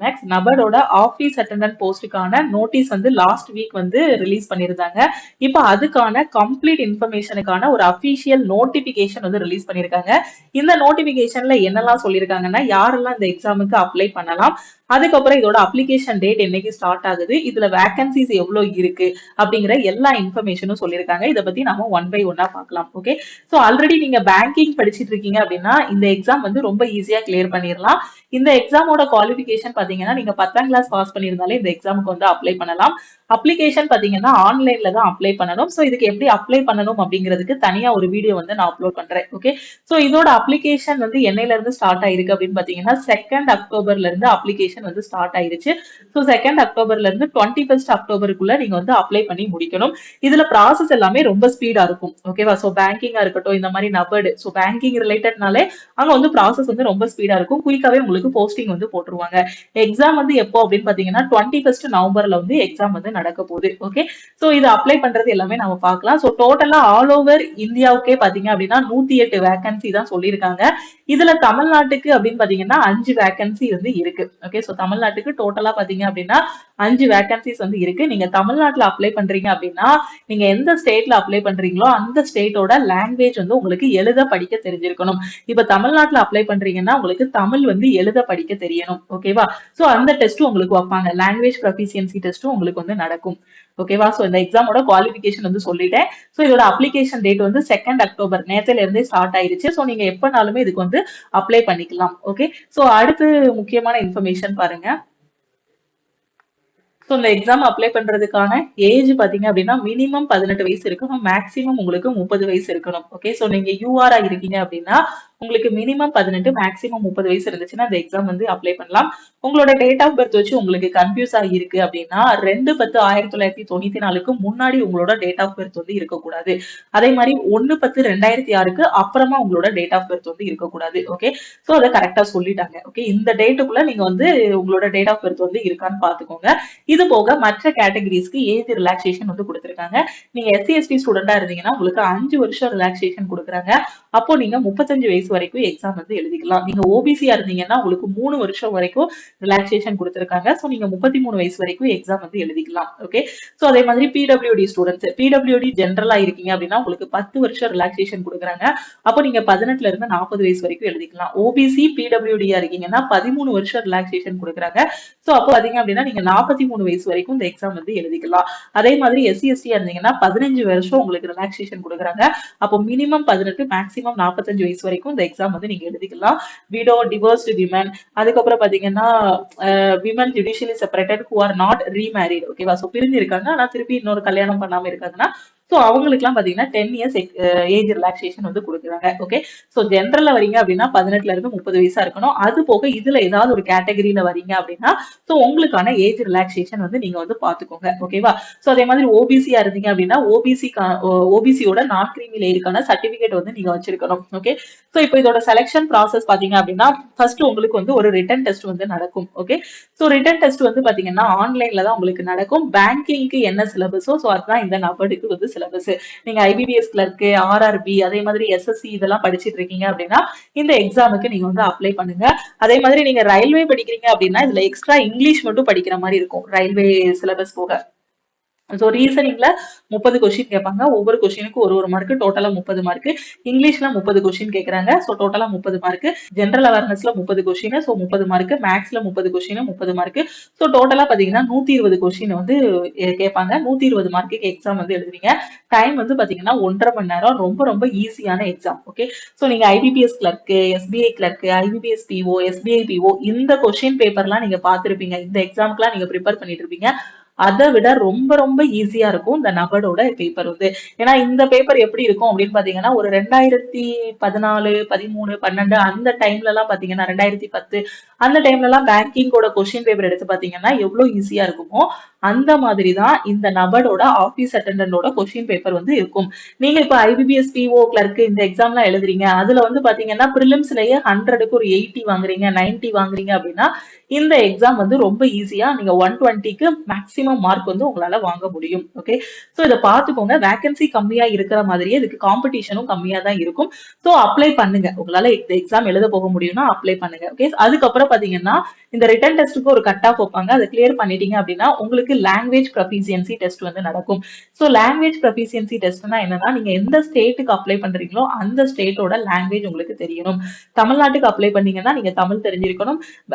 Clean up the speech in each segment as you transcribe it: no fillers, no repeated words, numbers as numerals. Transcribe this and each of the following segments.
Maths நபரோட office attendant போஸ்டுக்கான notice வந்து last week வந்து ரிலீஸ் பண்ணியிருந்தாங்க. இப்போ அதுக்கான கம்ப்ளீட் இன்ஃபர்மேஷனுக்கான ஒரு அபிஷியல் நோட்டிபிகேஷன் வந்து ரிலீஸ் பண்ணியிருக்காங்க. இந்த நோட்டிபிகேஷன்ல என்னெல்லாம் சொல்லியிருக்காங்கன்னா யாரெல்லாம் இந்த எக்ஸாமுக்கு அப்ளை பண்ணலாம், அதுக்கப்புறம் இதோட அப்ளிகேஷன் டேட் என்னைக்கு ஸ்டார்ட் ஆகுது, இதுல வேகன்சிஸ் எவ்வளவு இருக்கு அப்படிங்கிற எல்லா இன்ஃபர்மேஷனும் சொல்லியிருக்காங்க. இதை பத்தி நம்ம ஒன் பை ஒன்னா பார்க்கலாம். ஓகே, ஸோ ஆல்ரெடி நீங்க பேங்கிங் படிச்சிட்டு இருக்கீங்க அப்படின்னா இந்த எக்ஸாம் வந்து ரொம்ப ஈஸியா கிளியர் பண்ணிடலாம். இந்த எக்ஸாமோட குவாலிஃபிகேஷன் பாத்தீங்கன்னா நீங்க 10ஆம் கிளாஸ் பாஸ் பண்ணியிருந்தாலே இந்த எக்ஸாமுக்கு வந்து அப்ளை பண்ணலாம். அப்ளிகேஷன் பாத்தீங்கன்னா ஆன்லைன்ல தான் அப்ளை பண்ணணும். ஸோ இதுக்கு எப்படி அப்ளை பண்ணணும் அப்படிங்கிறதுக்கு தனியா ஒரு வீடியோ வந்து நான் அப்லோட் பண்றேன். ஓகே, ஸோ இதோட அப்ளிகேஷன் வந்து என்னையில இருந்து ஸ்டார்ட் ஆயிருக்கு அப்படின்னு பாத்தீங்கன்னா 2 அக்டோபர்ல இருந்து அப்ளிகேஷன் வந்து ஸ்டார்ட் ஆயிருச்சு. ஸோ 2 அக்டோபர்ல இருந்து 21 அக்டோபருக்குள்ள நீங்க வந்து அப்ளை பண்ணி முடிக்கணும். இதுல ப்ராசஸ் எல்லாமே ரொம்ப ஸ்பீடா இருக்கும். ஓகேவா, ஸோ பேங்கிங்கா இருக்கட்டும், இந்த மாதிரி நபர்டு, ஸோ பேங்கிங் ரிலேட்டட்னாலே அங்க வந்து ப்ராசஸ் வந்து ரொம்ப ஸ்பீடா இருக்கும். குயிக்காவே உங்களுக்கு போஸ்டிங் வந்து போட்டுருவாங்க. எக்ஸாம் வந்து எப்போ அப்படின்னு பாத்தீங்கன்னா 21 நவம்பர்ல வந்து எக்ஸாம் வந்து நடக்க போகுது. ஓகே, ஸோ இது அப்ளை பண்றது எல்லாமே நம்ம பார்க்கலாம். ஸோ டோட்டலா ஆல் ஓவர் இந்தியாவுக்கே பாத்தீங்க அப்படின்னா 108 வேகன்சி தான் சொல்லியிருக்காங்க. இதுல தமிழ்நாட்டுக்கு அப்படின்னு பாத்தீங்கன்னா 5 வேகன்சி வந்து இருக்கு. ஓகே, ஸோ தமிழ்நாட்டுக்கு டோட்டலா பாத்தீங்க அப்படின்னா 5 வேகன்சிஸ் வந்து இருக்கு. நீங்க தமிழ்நாட்டுல அப்ளை பண்றீங்க அப்படின்னா நீங்க எந்த ஸ்டேட்ல அப்ளை பண்றீங்களோ அந்த ஸ்டேட்டோட லாங்குவேஜ் வந்து உங்களுக்கு எழுத படிக்க தெரிஞ்சிருக்கணும். இப்ப தமிழ்நாட்டுல அப்ளை பண்றீங்கன்னா உங்களுக்கு தமிழ் வந்து எழுத படிக்க தெரியணும். ஓகேவா, சோ அந்த டெஸ்ட் உங்களுக்கு வைப்பாங்க. லாங்குவேஜ் ப்ரொஃபிஷியன்சி டெஸ்ட்டும் உங்களுக்கு வந்து நடக்கும். ஓகேவா, சோ இந்த எக்ஸாமோட குவாலிஃபிகேஷன் வந்து சொல்லிட்டேன். சோ இதோட அப்ளிகேஷன் டேட் வந்து 2 அக்டோபர் நேத்துல இருந்தே ஸ்டார்ட் ஆயிருச்சு. சோ நீங்க எப்பனாலுமே இதுக்கு வந்து அப்ளை பண்ணிக்கலாம். ஓகே, சோ அடுத்து முக்கியமான இன்ஃபர்மேஷன் பாருங்க. ஸோ இந்த எக்ஸாம் அப்ளை பண்றதுக்கான ஏஜ் பாத்தீங்க அப்படின்னா மினிமம் 18 வயசு இருக்கணும், மேக்ஸிமம் உங்களுக்கு 30 வயசு இருக்கணும். ஓகே, ஸோ நீங்க யூஆரா இருக்கீங்க அப்படின்னா உங்களுக்கு மினிமம் 18 மேக்ஸிமம் 30 வயசு இருந்துச்சுன்னா இந்த எக்ஸாம் வந்து அப்ளை பண்ணலாம். உங்களோட டேட் ஆஃப் பர்த் வச்சு உங்களுக்கு கன்ஃபியூஸ் ஆகிருக்கு அப்படின்னா 2/10/1994க்கு முன்னாடி உங்களோட டேட் ஆஃப் பர்த் வந்து இருக்கக்கூடாது. அதே மாதிரி 1/10/2006க்கு அப்புறமா உங்களோட டேட் ஆஃப் பர்த் வந்து இருக்கக்கூடாது. ஓகே, ஸோ அதை கரெக்டா சொல்லிட்டாங்க. ஓகே, இந்த டேட்டுக்குள்ள நீங்க வந்து உங்களோட டேட் ஆஃப் பர்த் வந்து இருக்கான்னு பாத்துக்கோங்க. இது போக மற்ற கேட்டகரிஸ்க்கு ஏஜ் ரிலாக்ஸேஷன் வந்து கொடுத்திருக்காங்க. நீங்க எஸ்சி எஸ்டி ஸ்டூடெண்டா இருந்தீங்கன்னா உங்களுக்கு 5 வருஷம் ரிலாக்ஸேஷன் கொடுக்குறாங்க. அப்போ நீங்க 35 வயசு வரைக்கும் எக்ஸாம் வந்து எழுதிக்கலாம். நீங்க ஓபிசியா இருந்தீங்கன்னா உங்களுக்கு 3 வருஷம் வரைக்கும் ரிலாக்ஸேஷன் கொடுத்திருக்காங்க. சோ நீங்க 33 வயசு வரைக்கும் எக்ஸாம் வந்து எழுதிக்கலாம். ஓகே, சோ அதே மாதிரி பிடபிள்யூடி ஸ்டூடெண்ட்ஸ், பிடபிள்யூடி ஜெனரலா இருக்கீங்க அப்படின்னா உங்களுக்கு 10 வருஷம் ரிலாக்ஸேஷன் கொடுக்குறாங்க. அப்போ நீங்க 18ல இருந்து 40 வயசு வரைக்கும் எழுதிக்கலாம். ஓபிசி பிடபிள்யூடியா இருக்கீங்கன்னா 13 வருஷம் ரிலாக்ஸேஷன் கொடுக்குறாங்க. சோ அப்போ பாத்தீங்க அப்படின்னா நீங்க 43 வயசு வரைக்கும் இந்த எக்ஸாம் வந்து எழுதிக்கலாம். அதே மாதிரி எஸ்சி எஸ்டி இருந்தீங்கன்னா 15 வருஷம் உங்களுக்கு ரிலாக்ஸேஷன் கொடுக்குறாங்க. அப்போ மினிமம் 18 மேக்ஸிமம் 45 வயசு வரைக்கும் இந்த எக்ஸாம் வந்து நீங்க எழுதிக்கலாம். விடோ, டிவோர்ஸ்டு விமன், அதுக்கப்புறம் பாத்தீங்கன்னா women judicially separated who are not remarried. ஓகேவா, சோ பிரிஞ்சு இருக்காங்க ஆனா திருப்பி இன்னொரு கல்யாணம் பண்ணாம இருக்காங்கன்னா சோ அவங்களுக்கு எல்லாம் பாத்தீங்கன்னா 10 இயர்ஸ் ஏஜ் ரிலாக்ஸேஷன் வந்து கொடுக்குறாங்க. ஓகே, சோ ஜென்ரல்ல வரீங்க அப்படின்னா 18ல இருந்து 30 வயசா இருக்கணும். அது போக இதுல ஏதாவது ஒரு கேட்டகரியில வரீங்க அப்படின்னா சோ உங்களுக்கான ஏஜ் ரிலாக்ஸேஷன் வந்து நீங்க வந்து பாத்துக்கோங்க. ஓகேவா, சோ அதே மாதிரி ஓபிசியா இருந்தீங்க அப்படின்னா ஓபிசியோட நாட் கிரீமி லேயருக்கான சர்டிபிகேட் வந்து நீங்க வச்சிருக்கணும். ஓகே, சோ இப்போ இதோட செலக்ஷன் ப்ராசஸ் பாத்தீங்க அப்படின்னா ஃபர்ஸ்ட் உங்களுக்கு வந்து ஒரு ரிட்டன் டெஸ்ட் வந்து நடக்கும். ஓகே, சோ ரிட்டன் டெஸ்ட் வந்து பாத்தீங்கன்னா ஆன்லைன்ல தான் உங்களுக்கு நடக்கும். பேங்கிங்க்கு என்ன சிலபஸோ சோ அதுதான் இந்த நபருக்கு வந்து சிலபஸ். நீங்க ஐபிபிஎஸ் கிளர்க், ஆர்ஆர்பி, அதே மாதிரி எஸ்எஸ்சி இதெல்லாம் படிச்சிட்டு இருக்கீங்க அப்படின்னா இந்த எக்ஸாமுக்கு நீங்க வந்து அப்ளை பண்ணுங்க. அதே மாதிரி நீங்க ரயில்வே படிக்கிறீங்க அப்படின்னா இதுல எக்ஸ்ட்ரா இங்கிலீஷ் மட்டும் படிக்கிற மாதிரி இருக்கும் ரயில்வே சிலபஸ் போக. ஸோ ரீசனிங்ல 30 கொஸ்டின் கேட்பாங்க. ஒவ்வொரு கொஸ்டினுக்கு ஒரு மார்க், டோட்டலா 30 மார்க். இங்கிலீஷ்ல 30 கொஸ்டின் கேட்கறாங்க. ஸோ டோட்டலா 30 மார்க். ஜென்ரல் அவேர்னஸ்ல 30 கொஸ்டின், ஸோ 30 மார்க். மேக்ஸ்ல 30 கொஸ்டின், 30 மார்க். ஸோ டோட்டலா பாத்தீங்கன்னா 120 கொஸ்டின் வந்து கேட்பாங்க. 120 மார்க்குக்கு எக்ஸாம் வந்து எழுதுவீங்க. டைம் வந்து பாத்தீங்கன்னா 1.5 மணி நேரம். ரொம்ப ரொம்ப ஈஸியான எக்ஸாம். ஓகே, ஸோ நீங்க IBPS clerk, SBI clerk, IBPS PO, SBI PO இந்த கொஸ்டின் பேப்பர்லாம் நீங்க பார்த்திருப்பீங்க. இந்த எக்ஸாம்க்குலாம் நீங்க ப்ரிப்பேர் பண்ணிட்டு இருப்பீங்க. அதை விட ரொம்ப ரொம்ப ஈஸியா இருக்கும் இந்த நபரோட பேப்பர் வந்து. ஏன்னா இந்த பேப்பர் எப்படி இருக்கும் அப்படின்னு பாத்தீங்கன்னா ஒரு 2014, 13, 12 அந்த டைம்ல எல்லாம் பாத்தீங்கன்னா 2010 அந்த டைம்ல எல்லாம் பேங்கிங்கோட கொஸ்டின் பேப்பர் எடுத்து பாத்தீங்கன்னா எவ்வளவு ஈஸியா இருக்குமோ அந்த மாதிரி தான் இந்த நபரோட ஆபீஸ் அட்டெண்டன்டோட கொஸ்டின் பேப்பர் வந்து இருக்கும். நீங்க இப்ப ஐபிபிஎஸ் பிஓ கிளர்க் இந்த எக்ஸாம்லாம் எழுதுறீங்க, அதுல வந்து பாத்தீங்கன்னா பிரிலிம்ஸ்லயே 100க்கு ஒரு 80 வாங்குறீங்க, 90 வாங்குறீங்க அப்படின்னா இந்த எக்ஸாம் வந்து ரொம்ப ஈஸியா நீங்க 120க்கு மேக்ஸிமம் மார்க் வந்து உங்களால வாங்க முடியும். ஓகே, சோ இதை பார்த்துக்கோங்க. வேகன்சி கம்மியா இருக்கிற மாதிரியே இதுக்கு காம்படிஷனும் கம்மியா தான் இருக்கும். சோ அப்ளை பண்ணுங்க. உங்களால இந்த எக்ஸாம் எழுத போக முடியும்னா அப்ளை பண்ணுங்க. ஓகே, அதுக்கப்புறம் பாத்தீங்கன்னா இந்த ரிட்டன் டெஸ்ட்டுக்கு ஒரு கட் ஆஃப் வைப்பாங்க. அதை கிளியர் பண்ணிட்டீங்க அப்படின்னா உங்களுக்கு லாங்குவேஜ் ப்ரொஃபிஷியன்சி டெஸ்ட் வந்து நடக்கும். ஸோ லாங்குவேஜ் ப்ரொஃபிஷியன்சி டெஸ்ட்னா என்னன்னா, நீங்க எந்த ஸ்டேட்டுக்கு அப்ளை பண்றீங்களோ அந்த ஸ்டேட்டோட லாங்குவேஜ் உங்களுக்கு தெரியணும். தமிழ்நாட்டுக்கு அப்ளை பண்ணீங்கன்னா நீங்க தமிழ் தெரிஞ்சிருக்கணும்.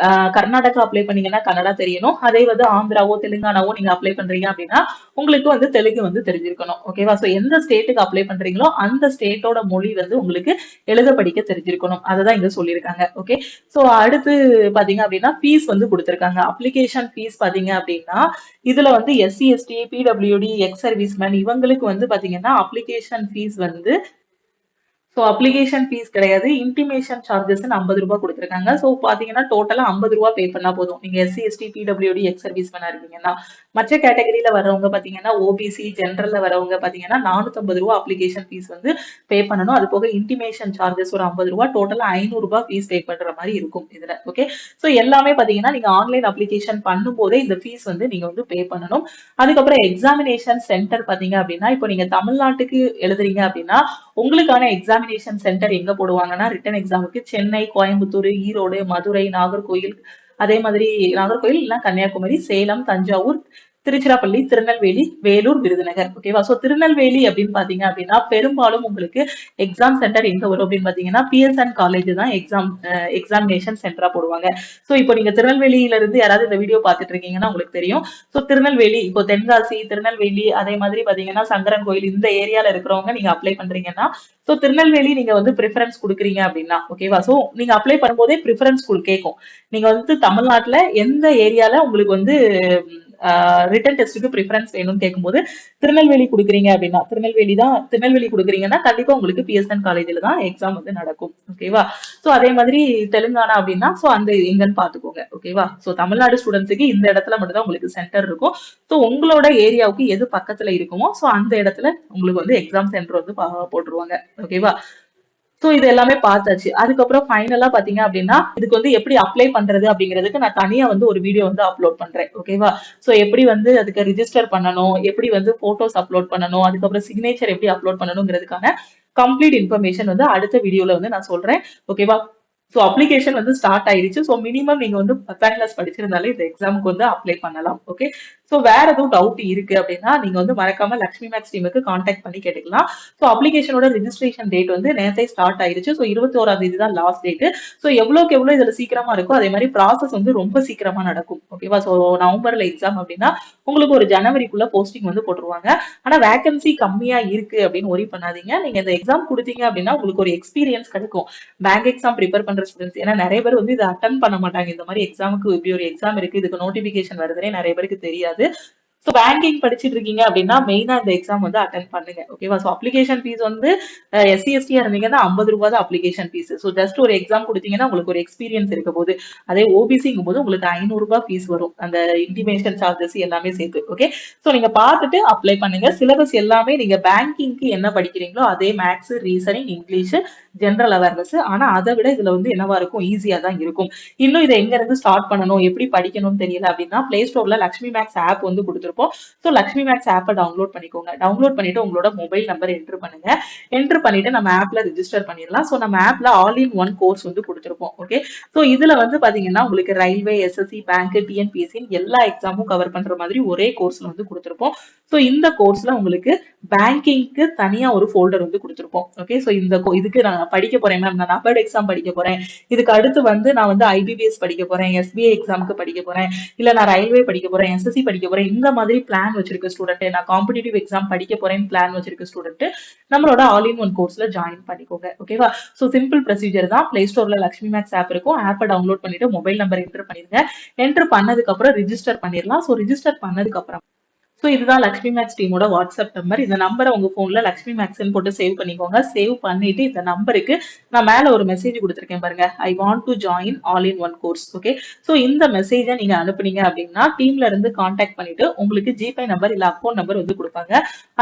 கர்நாடகா அப்ளை பண்ணீங்கன்னா கன்னடா தெரியணும். அதே வந்து ஆந்திராவோ தெலுங்கானாவோ நீங்க அப்ளை பண்றீங்க அப்படின்னா உங்களுக்கு வந்து தெலுங்கு வந்து தெரிஞ்சிருக்கணும். ஓகேவா? ஸோ எந்த ஸ்டேட்டுக்கு அப்ளை பண்றீங்களோ அந்த ஸ்டேட்டோட மொழி வந்து உங்களுக்கு எழுத படிக்க தெரிஞ்சிருக்கணும். அததான் இங்க சொல்லியிருக்காங்க. ஓகே, சோ அடுத்து பாத்தீங்க அப்படின்னா ஃபீஸ் வந்து கொடுத்திருக்காங்க. அப்ளிகேஷன் ஃபீஸ் பாத்தீங்க அப்படின்னா இதுல வந்து SC ST PWD ex serviceman இவங்களுக்கு வந்து பாத்தீங்கன்னா அப்ளிகேஷன் ஃபீஸ் வந்து ஸோ அப்ளிகேஷன் ஃபீஸ் கிடையாது, இன்டிமேஷன் சார்ஜஸ் 50 ரூபாய் கொடுத்துருக்காங்க. ஸோ பாத்தீங்கன்னா டோட்டலா 50 ரூபாய் பே பண்ணா போதும். நீங்க எஸ்சி எஸ்டி பிடபிள்யூடி எக்ஸ் சர்வீஸ்மேனா இருக்கீங்கன்னா. மற்ற கேட்டகரியில வரவங்க பாத்தீங்கன்னா ஓபிசி ஜென்ரல்ல வரவங்க பாத்தீங்கன்னா 450 ரூபாய் அப்ளிகேஷன் ஃபீஸ் வந்து பே பண்ணணும். அது போக இன்டிமேஷன் சார்ஜஸ் ஒரு 50 ரூபாய், டோட்டலா 500 ரூபாய் ஃபீஸ் பே பண்ற மாதிரி இருக்கும் இதுல. ஓகே, ஸோ எல்லாமே பாத்தீங்கன்னா நீங்க ஆன்லைன் அப்ளிகேஷன் பண்ணும் போதே இந்த ஃபீஸ் வந்து நீங்க வந்து பே பண்ணணும். அதுக்கப்புறம் எக்ஸாமினேஷன் சென்டர் பாத்தீங்க அப்படின்னா இப்போ நீங்க தமிழ்நாட்டுக்கு எழுதுறீங்க அப்படின்னா உங்களுக்கான எக்ஸாமினேஷன் சென்டர் எங்க போடுவாங்கன்னா ரிட்டன் எக்ஸாமுக்கு சென்னை, கோயம்புத்தூர், ஈரோடு, மதுரை, நாகர்கோயில், அதே மாதிரி நாகர்கோயில் இல்ல கன்னியாகுமரி, சேலம், தஞ்சாவூர், திருச்சிராப்பள்ளி, திருநெல்வேலி, வேலூர், விருதுநகர். ஓகேவா? சோ திருநெல்வேலி அப்படின்னு பாத்தீங்க அப்படின்னா பெரும்பாலும் உங்களுக்கு எக்ஸாம் சென்டர் எங்க வரும் அப்படின்னு பாத்தீங்கன்னா பிஎஸ்என் காலேஜ் தான் எக்ஸாமினேஷன் சென்டரா போடுவாங்க. சோ இப்போ நீங்க திருநெல்வேலியில இருந்து யாராவது இந்த வீடியோ பாத்துட்டு இருக்கீங்கன்னா உங்களுக்கு தெரியும். சோ திருநெல்வேலி, இப்போ தென்காசி, திருநெல்வேலி, அதே மாதிரி பாத்தீங்கன்னா சங்கரன் கோயில் இந்த ஏரியால இருக்கிறவங்க நீங்க அப்ளை பண்றீங்கன்னா சோ திருநெல்வேலி நீங்க வந்து ப்ரிஃபரன்ஸ் கொடுக்குறீங்க அப்படின்னா ஓகேவா? சோ நீங்க அப்ளை பண்ணும்போதே ப்ரிஃபரன்ஸ் கேட்கும். நீங்க வந்து தமிழ்நாட்டுல எந்த ஏரியால உங்களுக்கு வந்து ரிட்டன் டெஸ்ட்டுக்கு ப்ரிஃபரன்ஸ் வேணும்னு கேட்கும்போது திருநெல்வேலி கொடுக்குறீங்க அப்படின்னா திருநெல்வேலி கொடுக்குறீங்கன்னா கண்டிப்பா உங்களுக்கு பிஎஸ்என் காலேஜ்ல தான் எக்ஸாம் வந்து நடக்கும். ஓகேவா? சோ அதே மாதிரி தெலுங்கானா அப்படின்னா சோ அந்த எங்கன்னு பாத்துக்கோங்க. ஓகேவா? சோ தமிழ்நாடு ஸ்டூடெண்ட்ஸுக்கு இந்த இடத்துல மட்டும் தான் உங்களுக்கு சென்டர் இருக்கும். சோ உங்களோட ஏரியாவுக்கு எது பக்கத்துல இருக்குமோ சோ அந்த இடத்துல உங்களுக்கு வந்து எக்ஸாம் சென்டர் வந்து போட்டுருவாங்க. ஓகேவா? சோ இது எல்லாமே பார்த்தாச்சு. அதுக்கப்புறம் ஃபைனலா பாத்தீங்க அப்படின்னா இதுக்கு வந்து எப்படி அப்ளை பண்றது அப்படிங்கிறதுக்கு நான் தனியா வந்து ஒரு வீடியோ வந்து அப்லோட் பண்றேன். ஓகேவா? சோ எப்படி வந்து அதுக்கு ரிஜிஸ்டர் பண்ணணும், எப்படி வந்து போட்டோஸ் அப்லோட் பண்ணணும், அதுக்கப்புறம் சிக்னேச்சர் எப்படி அப்லோட் பண்ணணுங்கிறதுக்கான கம்ப்ளீட் இன்ஃபர்மேஷன் வந்து அடுத்த வீடியோல வந்து நான் சொல்றேன். ஓகேவா? சோ அப்ளிகேஷன் வந்து ஸ்டார்ட் ஆயிடுச்சு. சோ மினிமம் நீங்க வந்து 10ஆம் கிளாஸ் படிச்சிருந்தாலே இந்த எக்ஸாமுக்கு வந்து அப்ளை பண்ணலாம். ஓகே, சோ வேற எதுவும் டவுட் இருக்கு அப்படின்னா நீங்க வந்து மறக்காம லக்ஷ்மி மேக்ஸ் டீமுக்கு கான்டாக்ட் பண்ணி கேட்டுக்கலாம். சோ அப்ளிகேஷனோட ரெஜிஸ்ட்ரேஷன் டேட் வந்து நேரத்தை ஸ்டார்ட் ஆயிருச்சு. சோ 21ஆம் தேதி தான் லாஸ்ட் டேட். சோ எவ்வளவுக்கு எவ்வளவு இதுல சீக்கிரமா இருக்கோ அதே மாதிரி ப்ராசஸ் வந்து ரொம்ப சீக்கிரமா நடக்கும். ஓகேவா? சோ நவம்பர்ல எக்ஸாம் அப்படின்னா உங்களுக்கு ஒரு ஜனவரிக்குள்ள போஸ்டிங் வந்து போட்டுருவாங்க. ஆனா வேகன்சி கம்மியா இருக்கு அப்படின்னு ஒரி பண்ணாதீங்க. நீங்க இந்த எக்ஸாம் கொடுத்தீங்க அப்படின்னா உங்களுக்கு ஒரு எக்ஸ்பீரியன்ஸ் கிடைக்கும். பேங்க் எக்ஸாம் ப்ரிப்பேர் பண்ற ஸ்டூடெண்ட்ஸ் ஏன்னா நிறைய பேர் வந்து இதை அட்டன் பண்ண மாட்டாங்க. இந்த மாதிரி எக்ஸாமுக்கு இப்படி ஒரு எக்ஸாம் இருக்கு, இதுக்கு நோட்டிபிகேஷன் வருதுன்னே நிறைய பேருக்கு தெரியாது. ஸோ பேங்கிங் படிச்சுட்டு இருக்கீங்க அப்படின்னா மெயினா இந்த எக்ஸாம் வந்து அட்டன் பண்ணுங்க. ஓகேவா? ஸோ அப்ளிகேஷன் ஃபீஸ் வந்து எஸ்சி எஸ்டியா இருந்தீங்கன்னா 50 ரூபாய் தான் அப்ளிகேஷன் ஃபீஸ். ஸோ ஜஸ்ட் ஒரு எக்ஸாம் கொடுத்தீங்கன்னா உங்களுக்கு ஒரு எக்ஸ்பீரியன்ஸ் இருக்க போது. அதே ஓபிசிங்கும் போது உங்களுக்கு 500 ரூபாய் ஃபீஸ் வரும், அந்த இன்டிமேஷன் சார்ஜஸ் எல்லாமே சேர்த்து. ஓகே, ஸோ நீங்க பார்த்துட்டு அப்ளை பண்ணுங்க. சிலபஸ் எல்லாமே நீங்க பேங்கிங்க்கு என்ன படிக்கிறீங்களோ அதே maths, reasoning, English, general awareness. ஆனா அதை விட இதுல வந்து என்னவா இருக்கும், ஈஸியா தான் இருக்கும். இன்னும் இதை எங்க இருந்து ஸ்டார்ட் பண்ணணும், எப்படி படிக்கணும்னு தெரியல அப்படின்னா பிளே ஸ்டோர்ல லக்ஷ்மி மேக்ஸ் ஆப் வந்து கொடுத்துருப்போம். ஸோ லக்ஷ்மி மேக்ஸ் ஆப்பை டவுன்லோட் பண்ணிக்கோங்க. டவுன்லோட் பண்ணிட்டு உங்களோட மொபைல் நம்பர் என்டர் பண்ணுங்க. என்டர் பண்ணிட்டு நம்ம ஆப்ல ரிஜிஸ்டர் பண்ணிடலாம். ஸோ நம்ம ஆப்ல ஆல் இன் ஒன் கோர்ஸ் வந்து கொடுத்துருப்போம். ஓகே, ஸோ இதுல வந்து பாத்தீங்கன்னா உங்களுக்கு ரயில்வே, எஸ்எஸ்சி, பேங்க், டிஎன்பிஎஸ்சி எல்லா எக்ஸாமும் கவர் பண்ற மாதிரி ஒரே கோர்ஸ்ல வந்து கொடுத்துருப்போம். ஸோ இந்த கோர்ஸ்ல உங்களுக்கு பேங்கிங்க்கு தனியா ஒரு ஃபோல்டர் வந்து கொடுத்துருப்போம். ஓகே, ஸோ இதுக்கு நான் படிக்க போறேன் மேம், நான் நபர்ட் எக்ஸாம் படிக்க போறேன், இதுக்கு அடுத்து வந்து நான் வந்து ஐபிபிஎஸ் படிக்க போறேன், எஸ்பிஐ எக்ஸாமுக்கு படிக்க போறேன், இல்ல நான் ரயில்வே படிக்க போறேன், எஸ்எஸ்சி படிக்க போறேன், இந்த மாதிரி பிளான் வச்சிருக்க ஸ்டூடெண்ட், நான் காம்படிட்டிவ் எக்ஸாம் படிக்க போறேன் பிளான் வச்சிருக்க ஸ்டூடெண்ட் நம்மளோட ஆல் இன் ஒன் கோர்ஸ்ல ஜாயின் பண்ணிக்கோங்க. ஓகேவா? ஸோ சிம்பிள் ப்ரொசீஜர் தான். பிளே ஸ்டோர்ல லக்ஷ்மி மேக்ஸ் ஆப் இருக்கும். ஆப்பை டவுன்லோட் பண்ணிட்டு மொபைல் நம்பர் என்டர் பண்ணிருங்க. என்டர் பண்ணதுக்கு அப்புறம் ரிஜிஸ்டர் பண்ணிடலாம். ஸோ ரிஜிஸ்டர் பண்ணதுக்கு அப்புறம் ஸோ இதுதான் லக்ஷ்மி மேக்ஸ் டீமோட வாட்ஸ்அப் நம்பர். இந்த நம்பரை உங்க போன்ல லக்ஷ்மி மேக்ஸ்ன்னு போட்டு சேவ் பண்ணிக்கோங்க. சேவ் பண்ணிட்டு இந்த நம்பருக்கு நான் மேல ஒரு மெசேஜ் கொடுத்துருக்கேன் பாருங்க, I want to join all in one course. Okay, so இந்த மெசேஜை நீங்க அனுப்புனீங்க அப்படின்னா டீம்ல இருந்து கான்டாக்ட் பண்ணிட்டு உங்களுக்கு ஜிபே நம்பர் இல்ல அக்கௌண்ட் நம்பர் வந்து கொடுப்பாங்க.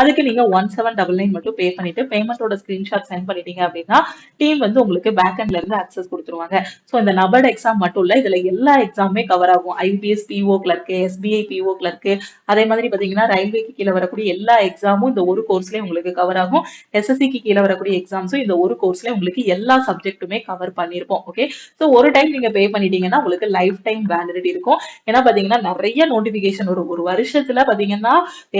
அதுக்கு நீங்க 1799 மட்டும் பே பண்ணிட்டு பேமெண்டோட ஸ்கிரீன்ஷாட் சென்ட் பண்ணிட்டீங்க அப்படின்னா டீம் வந்து உங்களுக்கு பேக்எண்ட்ல இருந்து அக்சஸ் கொடுத்துருவாங்க. ஸோ இந்த நபர்ட் எக்ஸாம் மட்டும் இல்ல, இதுல எல்லா எக்ஸாமுமே கவர் ஆகும். IBPS PO clerk, SBI PO clerk, அதே மாதிரி பாத்தீங்கன்னா ரயில்வேக்கு கீழே வரக்கூடிய எல்லா எக்ஸாமும் இந்த ஒரு கோர்ஸ்லயே உங்களுக்கு கவர் ஆகும். எஸ்எஸ்சிக்கு கீழே வரக்கூடிய எக்ஸாம்ஸும் இந்த ஒரு கோர்ஸ்ல உங்களுக்கு எல்லா சப்ஜெக்ட்டுமே கவர் பண்ணிருப்போம். ஓகே, ஸோ ஒரு டைம் நீங்க பே பண்ணிட்டீங்கன்னா உங்களுக்கு லைஃப் டைம் வேலிடிட்டி இருக்கும். ஏன்னா பாத்தீங்கன்னா நிறைய நோட்டிபிகேஷன் வரும் ஒரு வருஷத்துல. பாத்தீங்கன்னா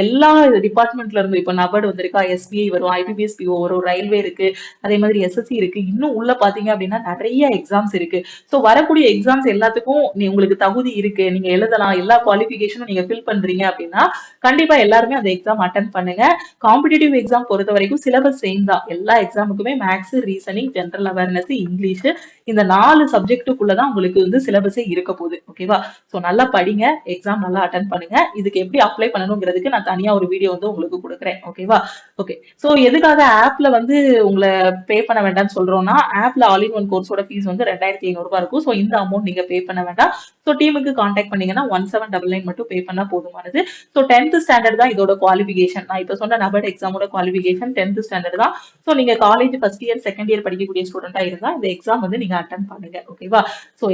எல்லா டிபார்ட்மெண்ட்ல இருந்து இப்போ நபர்ட் வந்திருக்கா, எஸ்பிஐ வரும், ஐபிபிஎஸ் பிஓ வரும், ரயில்வே இருக்கு, அதே மாதிரி எஸ்எஸ்சி இருக்கு, இன்னும் உள்ள பாத்தீங்க அப்படின்னா நிறைய எக்ஸாம்ஸ் இருக்கு. ஸோ வரக்கூடிய எக்ஸாம்ஸ் எல்லாத்துக்கும் உங்களுக்கு தகுதி இருக்கு, நீங்க எழுதலாம், எல்லா குவாலிஃபிகேஷனும் நீங்க ஃபில் பண்றீங்க அப்படின்னா கண்டிப்பா எல்லாருமே அந்த எக்ஸாம் அட்டன் பண்ணுங்க. காம்படிட்டிவ் எக்ஸாம் பொறுத்த வரைக்கும் சிலபஸ் சேம் தான். எல்லா எக்ஸாமுக்குமே maths, reasoning, general awareness, English, இந்த 4 சப்ஜெக்ட்டுக்குள்ளதான் உங்களுக்கு வந்து சிலபஸே இருக்க போகுது. ஓகேவா? ஸோ நல்லா படிங்க, எக்ஸாம் நல்லா அட்டன் பண்ணுங்க. இதுக்கு எப்படி அப்ளை பண்ணணுங்கிறதுக்கு நான் தனியா ஒரு வீடியோ வந்து உங்களுக்கு கொடுக்குறேன். ஓகேவா? ஓகே, ஸோ எதுக்காக ஆப்ல வந்து உங்களை பே பண்ண வேண்டாம்னு சொல்றோம்னா, ஆப்ல ஆல் இன் ஒன் கோர்ஸோட ஃபீஸ் வந்து 2500 ரூபாய் இருக்கும். ஸோ இந்த அமௌண்ட் நீங்க பே பண்ண வேண்டாம். ஸோ டீமுக்கு கான்டாக்ட் பண்ணீங்கன்னா 1799 மட்டும் பே பண்ணா போதுமானது. ஸோ 10th ஸ்டாண்டர்ட் தான் இதோட குவாலிஃபிகேஷன். நான் இப்போ சொன்ன நபர்ட் எக்ஸாமோட குவாலிஃபிகேஷன் 10th ஸ்டாண்டர்ட் தான். ஸோ நீங்க college first year second year படிக்கக்கூடிய ஸ்டூடெண்டா இருந்தா இந்த எக்ஸாம் வந்து நீங்க அட்டன் பண்ணுங்க. ஓகேவா? ஸோ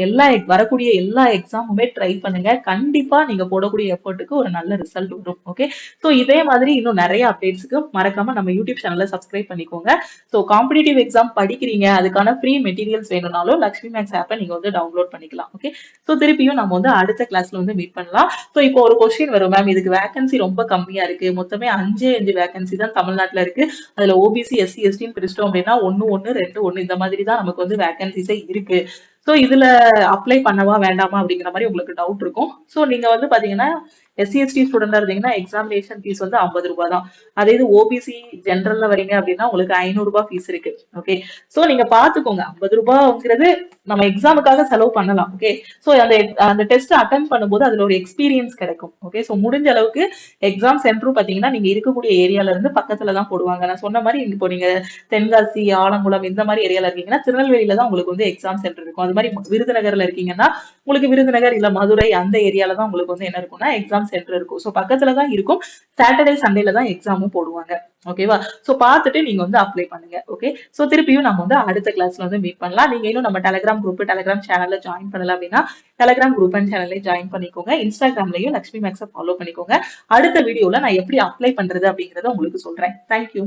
வரக்கூடிய எல்லா எக்ஸாமுமே ட்ரை பண்ணுங்க. கண்டிப்பா நீங்க போடக்கூடிய எஃபர்ட்டுக்கு ஒரு நல்ல ரிசல்ட் வரும். ஓகே, ஸோ இதே மாதிரி இன்னும் நிறைய அப்டேட்ஸ்க்கு மறக்காம நம்ம யூடியூப் சேனலை சப்ஸ்கிரைப் பண்ணிக்கோங்க. ஸோ காம்படிட்டிவ் எக்ஸாம் படிக்கிறீங்க, அதுக்கான ஃப்ரீ மெட்டீரியல்ஸ் வேணும்னாலும் லக்ஷ்மி மேக்ஸ் ஆப்பை நீங்க வந்து டவுன்லோட் பண்ணிக்கலாம். ஓகே, ஸோ திருப்பியும் நம்ம வந்து அடுத்த கிளாஸ்ல வந்து மீட் பண்ணலாம். ஸோ இப்போ ஒரு கொஸ்டின் வரும், மேம் இதுக்கு வேகன்சி ரொம்ப கம்மியா இருக்கு, மொத்தமே 5 வேகன்சி தான் தமிழ்நாட்டுல இருக்கு, அதுல ஓபிசி எஸ்சி எஸ்டின்னு பிரிச்சிட்டோம் அப்படின்னா 1 1 2 1 இந்த மாதிரி தான் நமக்கு வந்து வேகன்சிஸே இருக்கு. ஸோ இதுல அப்ளை பண்ணவா வேண்டாமா அப்படிங்கிற மாதிரி உங்களுக்கு டவுட் இருக்கும். ஸோ நீங்க வந்து பாத்தீங்கன்னா எஸ்சி எஸ்டி ஸ்டூடெண்டா இருந்தீங்கன்னா எக்ஸாமினேஷன் ஃபீஸ் வந்து 50 ரூபாய் தான். அதே இது ஓபிசி ஜென்ரல்ல வரீங்க அப்படின்னா உங்களுக்கு 500 ரூபாய் ஃபீஸ் இருக்கு. ஓகே, ஸோ நீங்க பாத்துக்கோங்க, 50 ரூபாய்ங்கிறது நம்ம எக்ஸாமுக்காக செலவு பண்ணலாம். ஓகே, ஸோ அந்த டெஸ்ட் அட்டன் பண்ணும்போது அதுல ஒரு எக்ஸ்பீரியன்ஸ் கிடைக்கும். ஓகே, ஸோ முடிஞ்ச அளவுக்கு எக்ஸாம் சென்டரும் பாத்தீங்கன்னா நீங்க இருக்கக்கூடிய ஏரியால இருந்து பக்கத்துல தான் போடுவாங்க. நான் சொன்ன மாதிரி இப்போ நீங்க தென்காசி, ஆலங்குளம் இந்த மாதிரி ஏரியால இருக்கீங்கன்னா திருநெல்வேலியில தான் உங்களுக்கு வந்து எக்ஸாம் சென்டர் இருக்கும். அது மாதிரி விருதுநகர்ல இருக்கீங்கன்னா உங்களுக்கு விருதுநகர் இல்ல மதுரை அந்த ஏரியால தான் உங்களுக்கு வந்து என்ன இருக்கும்னா எக்ஸாம் சென்டர் இருக்கும். ஸோ பக்கத்துல தான் இருக்கும். சாட்டர்டே சண்டேல தான் எக்ஸாமும் போடுவாங்க. ஓகேவா? ஸோ பார்த்துட்டு நீங்க வந்து அப்ளை பண்ணுங்க. ஓகே, ஸோ திருப்பியும் நம்ம வந்து அடுத்த கிளாஸ்ல வந்து மீட் பண்ணலாம். நீங்க இன்னும் நம்ம டெலிகிராம் குரூப், டெலிகிராம் சேனல்ல ஜாயின் பண்ணல அப்படின்னா டெலிகிராம் குரூப் அண்ட் சேனல்ல ஜாயின் பண்ணிக்கோங்க. இன்ஸ்டாகிராம்லயும் லக்ஷ்மி மேக்ஸை ஃபாலோ பண்ணிக்கோங்க. அடுத்த வீடியோல நான் எப்படி அப்ளை பண்றது அப்படிங்கறத உங்களுக்கு சொல்றேன். தேங்க்யூ.